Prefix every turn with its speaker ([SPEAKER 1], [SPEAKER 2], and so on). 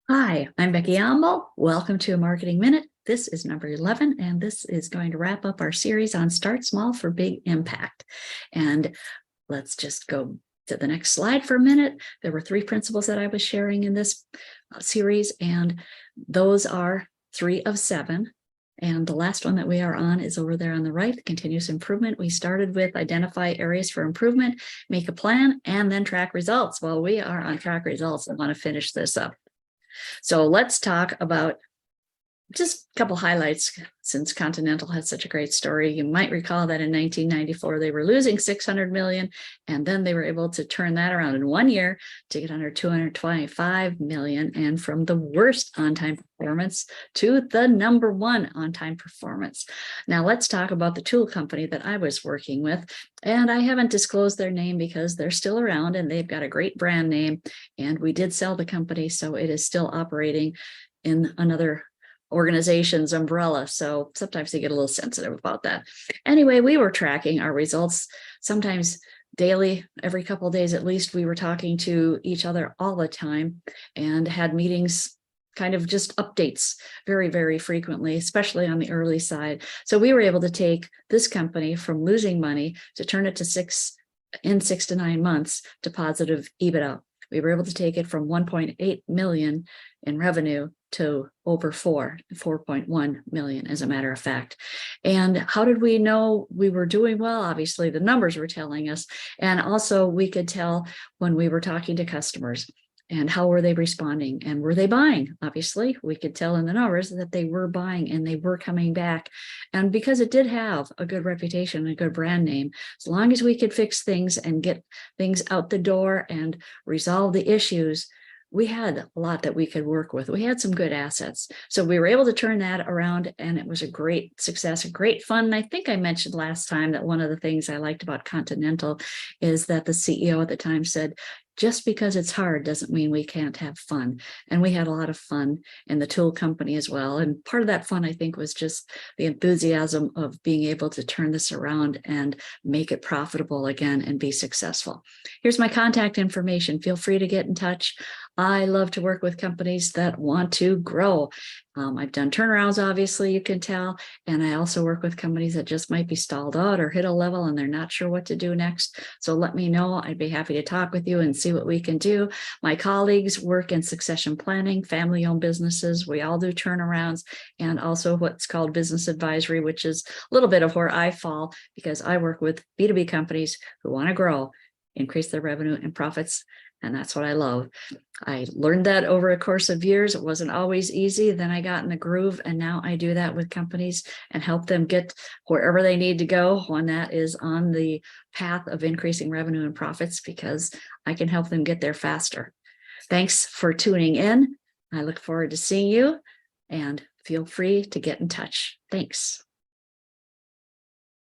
[SPEAKER 1] Hi, I'm Becky Amble. Welcome to a Marketing Minute. This is number 11, and this is going to wrap up our series on Start Small for Big Impact. And let's just go to the next slide for a minute. There were 3 principles that I was sharing in this series, and those are 3 of 7. And the last one that we are on is over there on the right, continuous improvement. We started with identify areas for improvement, make a plan, and then track results. Well, we are on track results. I want to finish this up. So let's talk about just a couple highlights since Continental had such a great story. You might recall that in 1994, they were losing 600 million, and then they were able to turn that around in 1 year to get under 225 million, and from the worst on-time performance to the number 1 on-time performance. Now let's talk about the tool company that I was working with, and I haven't disclosed their name because they're still around and they've got a great brand name, and we did sell the company, so it is still operating in another organization's umbrella. So sometimes they get a little sensitive about that. Anyway, we were tracking our results, sometimes daily, every couple of days at least. We were talking to each other all the time and had meetings, kind of just updates very, very frequently, especially on the early side. So we were able to take this company from losing money to turn it to 6 to 9 months to positive EBITDA. We were able to take it from 1.8 million in revenue to over 4.1 million, as a matter of fact. And how did we know we were doing well? Obviously, the numbers were telling us. And also we could tell when we were talking to customers and how were they responding and were they buying? Obviously, we could tell in the numbers that they were buying and they were coming back. And because it did have a good reputation, a good brand name, as long as we could fix things and get things out the door and resolve the issues, we had a lot that we could work with. We had some good assets. So we were able to turn that around, and it was a great success, a great fun. And I think I mentioned last time that one of the things I liked about Continental is that the CEO at the time said, just because it's hard doesn't mean we can't have fun. And we had a lot of fun in the tool company as well. And part of that fun, I think, was just the enthusiasm of being able to turn this around and make it profitable again and be successful. Here's my contact information. Feel free to get in touch. I love to work with companies that want to grow. I've done turnarounds, obviously, you can tell. And I also work with companies that just might be stalled out or hit a level and they're not sure what to do next. So let me know. I'd be happy to talk with you and see what we can do. My colleagues work in succession planning, family-owned businesses. We all do turnarounds, and also what's called business advisory, which is a little bit of where I fall because I work with B2B companies who want to grow, increase their revenue and profits. And that's what I love. I learned that over a course of years. It wasn't always easy. Then I got in the groove, and now I do that with companies and help them get wherever they need to go when that is on the path of increasing revenue and profits, because I can help them get there faster. Thanks for tuning in. I look forward to seeing you, and feel free to get in touch. Thanks.